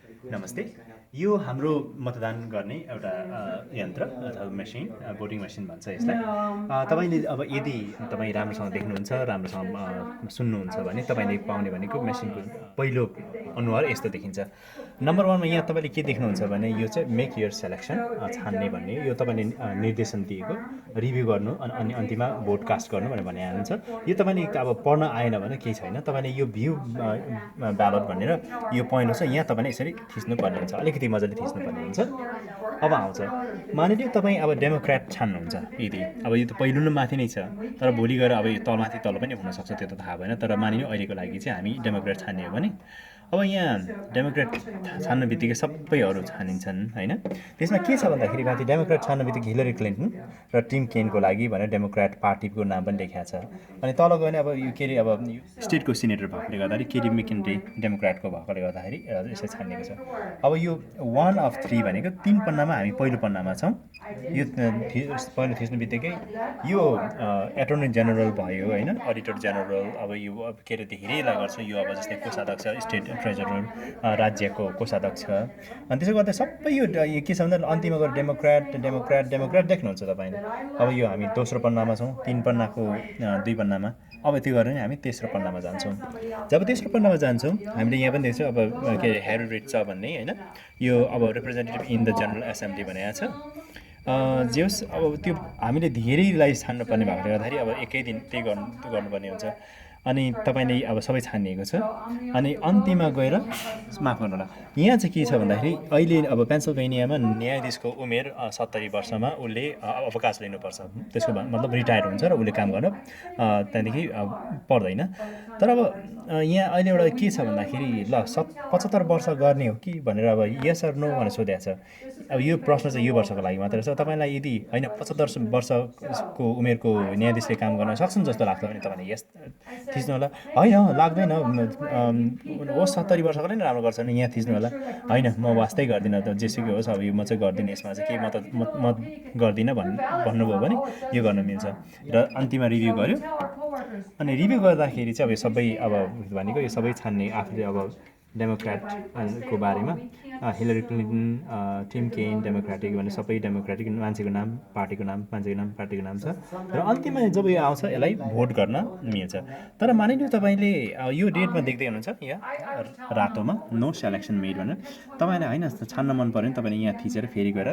नमस्ते। यो हाम्रो मतदान गर्ने एउटा यन्त्र अथवा मेसिन, भोटिङ मेसिन भन्छ यसलाई। तपाईँले अब यदि तपाईँ राम्रोसँग देख्नुहुन्छ, राम्रोसँग सुन्नुहुन्छ भने तपाईँले पाउने भनेको मेसिनको पहिलो अनुहार यस्तो देखिन्छ। नम्बर 1 मा यहाँ तपाईँले के देख्नुहुन्छ भने यो चाहिँ मेक योर सेलेक्सन, छान्ने भन्ने। यो तपाईँले निर्देशन दिएको, रिभ्यू गर्नु अनि अन्तिममा भोट कास्ट गर्नु भनेर भने हुन्छ। यो तपाईँले अब पढ्न आएन भने केही छैन, तपाईँले यो भ्यू ब्यालट भनेर यो पोइन्ट छ, यहाँ तपाईँले यसरी थिच्नुपर्ने हुन्छ, अलिकति मजाले थिच्नुपर्ने हुन्छ। अब आउँछ, मानिलिउँ तपाईँ अब डेमोक्रेट छान्नुहुन्छ, यदि अब यो त पहिलो नै माथि नै छ, तर भोलि गएर अब यो तलमाथि तल पनि हुनसक्छ, त्यो त थाहा भएन। तर मानिलिउँ अहिलेको लागि चाहिँ हामी डेमोक्रेट छान्ने हो भने अब यहाँ डेमोक्रेट छान्ने बित्तिकै सबैहरू छानिन्छन् होइन। त्यसमा के छ भन्दाखेरि माथि डेमोक्रेट छान्ने बित्तिकै हिलरी क्लिन्टन र टिम केनको लागि भनेर डेमोक्रेट पार्टीको नाम पनि लेखिएको छ। अनि तल गयो भने अब यो के अरे अब स्टेटको सिनेटर भएकोले गर्दाखेरि केटी मेकिन्टे डेमोक्रेटको भएकोले गर्दाखेरि यसलाई छानिएको छ। अब यो 1 of 3 भनेको 3 पन्नामा हामी पहिलो पन्नामा छौँ। यो पहिलो थिच्ने बित्तिकै यो एटर्नी जेनरल भयो होइन, अडिटर जेनरल, अब यो के अरे धेरैलाई गर्छ यो, अब जस्तै कोषाध्यक्ष, स्टेट ट्रेजरर, राज्यको कोषाध्यक्ष, अनि त्यसो गर्दा सबै यो के छ भन्दा अन्तिममा गएर डेमोक्रेट डेमोक्रेट डेमोक्रेट देख्नुहुन्छ तपाईँले। अब यो हामी दोस्रो पन्नामा छौँ, 3 पन्नाको 2 पन्नामा। अब त्यो गरेर हामी तेस्रो पन्नामा जान्छौँ। जब तेस्रो पन्नामा जान्छौँ हामीले यहाँ पनि देख्छौँ अब के अरे हेरी रिड छ भन्ने होइन, यो अब representative in the general assembly भनेको छ। जे होस्, अब त्यो हामीले धेरैलाई छान्नुपर्ने भएकोले गर्दाखेरि अब एकै दिन त्यही गर्नुपर्ने हुन्छ। अनि तपाईँले अब सबै छानिएको छ। अनि अन्तिममा गएर माफ गर्नु होला, यहाँ चाहिँ के छ भन्दाखेरि अहिले अब पेन्सिल्भेनियामा न्यायाधीशको उमेर 70 वर्षमा उसले अवकाश लिनुपर्छ। त्यसको मतलब रिटायर हुन्छ र उसले काम गर्न त्यहाँदेखि पर्दैन। तर अब यहाँ अहिले एउटा के छ भन्दाखेरि ल 75 वर्ष गर्ने हो कि भनेर अब यस अर नो भनेर सोधेको छ। अब यो प्रश्न चाहिँ यो वर्षको लागि मात्रै छ। तपाईँलाई यदि होइन 75 वर्षको उमेरको न्यायाधीशले काम गर्न सक्छन् जस्तो लाग्छ भने तपाईँले यस थिच्नु होला। होइन लाग्दैन, होस् 70 वर्षकोले नै राम्रो गर्छ भने यहाँ थिच्नु होला। होइन म वास्तै गर्दिनँ त, जेसुकै होस्, अब यो म चाहिँ गर्दिनँ, यसमा चाहिँ केही म गर्दिनँ भन्नुभयो भने यो गर्न मिल्छ। र अन्तिममा रिभ्यू गर्यो। अनि रिभ्यू गर्दाखेरि चाहिँ अब यो सबै अब भनेको यो सबै छान्ने आफूले अब डेमोक्रेटको बारेमा हिलरी क्लिन्टन, टिम केन डेमोक्रेटिक भने सबै डेमोक्रेटिक मान्छेको नाम, पार्टीको नाम, मान्छेको नाम, पार्टीको नाम छ। र अन्तिममा जब यो आउँछ यसलाई भोट गर्न मिल्छ। तर मानिलिउँ तपाईँले यो डेटमा देख्दै हुनुहुन्छ यहाँ रातोमा नो सेलेक्सन मेड भनेर, तपाईँलाई होइन छान्न मन पऱ्यो भने तपाईँले यहाँ थिचेर फेरि गएर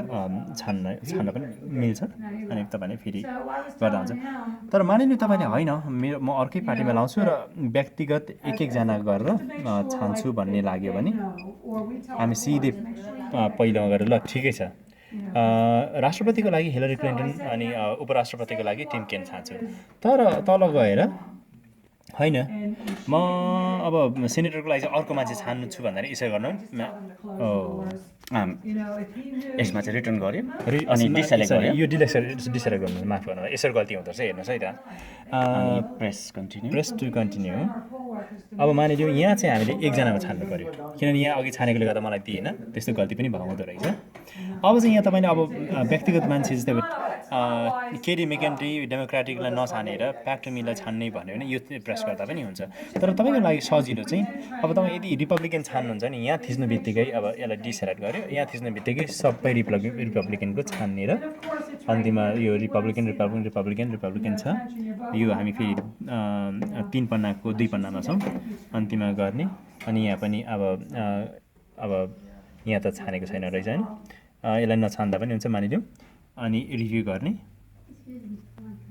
छान्न पनि मिल्छ। अनि तपाईँले फेरि गर्दा हुन्छ। तर मानिलिउँ तपाईँले होइन म अर्कै पार्टीमा लाउँछु र व्यक्तिगत एकजना गरेर छान्छु भन्ने लाग्यो भने हामी सिधै पहिलोमा गएर ल ठिकै छ, राष्ट्रपतिको लागि हिलरी क्लिन्टन अनि उपराष्ट्रपतिको लागि टिम केन छान्छु। तर तल गएर होइन म अब सेनेटरको लागि चाहिँ अर्को मान्छे छान्नु छु भन्दाखेरि यसो गर्नु यसमा चाहिँ रिटर्न गऱ्यो अनि डिसेलेक्ट गर्यो। यो डिसेलेक्ट गर्नु माफ गर्नु, यसरी गल्ती हुँदो रहेछ, हेर्नुहोस् है त। Press to continue. अब मानिलिउँ यहाँ चाहिँ हामीले एकजनामा छान्नु पऱ्यो, किनभने यहाँ अघि छानेकोले गर्दा मलाई दिएन, त्यस्तो गल्ती पनि हुँदो रहेछ। अब चाहिँ यहाँ तपाईँले अब व्यक्तिगत मान्छे जस्तै केटी मेकेन्टी डेमोक्रेटिकलाई नछानेर प्याक्टमीलाई छान्ने भन्यो भने यो प्रेस गर्दा पनि हुन्छ। तर तपाईँको लागि सजिलो चाहिँ अब तपाईँ यदि रिपब्लिकन छान्नुहुन्छ नि यहाँ थिच्नु बित्तिकै अब यसलाई डिसेलेक्ट गर्यो, यहाँ थिच्नु बित्तिकै सबै रिपब्लिकनको छान्ने र अन्तिममा यो रिपब्लिकन छ। यो हामी फेरि 3 पन्नाको 2 पन्नामा छौँ, अन्तिममा गर्ने। अनि यहाँ पनि अब यहाँ त छानेको छैन रहेछ होइन, यसलाई नछान्दा पनि हुन्छ मानिलिउँ। अनि रिभ्यू गर्ने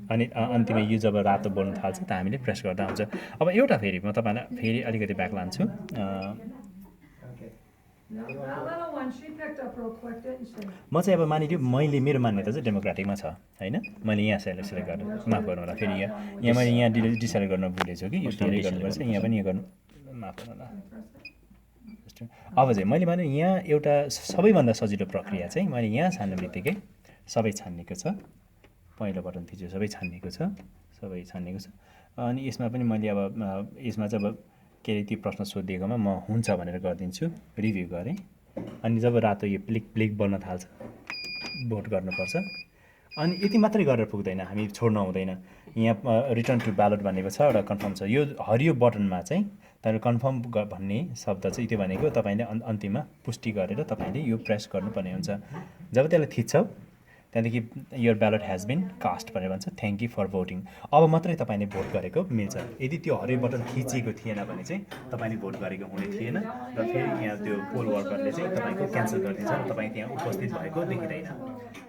अनि अन्तिममा यो जब रातो बोल्नु थाल्छ त हामीले प्रेस गर्दा हुन्छ। अब एउटा फेरि म तपाईँलाई फेरि अलिकति ब्याक लान्छु। म चाहिँ अब मानिलिउँ मैले मेरो मान्यता चाहिँ डेमोक्रेटिकमा छ होइन, मैले यहाँ सेलेक्ट गर्नु माफ गर्नु होला, फेरि यहाँ मैले यहाँ डिसाइड गर्न भुलेछु कि यो धेरै गर्नुपर्छ, यहाँ पनि यो गर्नु माफ गर्नु होला। अब चाहिँ मैले भने यहाँ एउटा सबैभन्दा सजिलो प्रक्रिया चाहिँ मैले यहाँ छान्ने बित्तिकै सबै छानिएको छ, पहिलो बटन थिच्यो सबै छानिएको छ, अनि यसमा पनि मैले अब यसमा चाहिँ अब के अरे त्यो प्रश्न सोधिएकोमा म हुन्छ भनेर गरिदिन्छु, रिभ्यू गरेँ। अनि जब रातो यो प्लिक बल्न थाल्छ भोट गर्नुपर्छ। अनि यति मात्रै गरेर पुग्दैन, हामी छोड्नु हुँदैन। यहाँ रिटर्न टु ब्यालेट भनेको छ, एउटा कन्फर्म छ। यो हरियो बटनमा चाहिँ तर कन्फर्म भन्ने शब्द चाहिँ त्यो भनेको तपाईँले अन्तिममा पुष्टि गरेर तपाईँले यो प्रेस गर्नुपर्ने हुन्छ। जब त्यसलाई थिच्छौ त्यहाँदेखि your ballot has been cast भनेर भन्छ, थ्याङ्क यू फर भोटिङ। अब मात्रै तपाईँले भोट गरेको मिल्छ। यदि त्यो हरे बटन थिचिएको थिएन भने चाहिँ तपाईँले भोट गरेको हुने थिएन र फेरि यहाँ त्यो पोल वर्करले चाहिँ तपाईँको क्यान्सल गरिदिन्छ र तपाईँ त्यहाँ उपस्थित भएको देखिँदैन।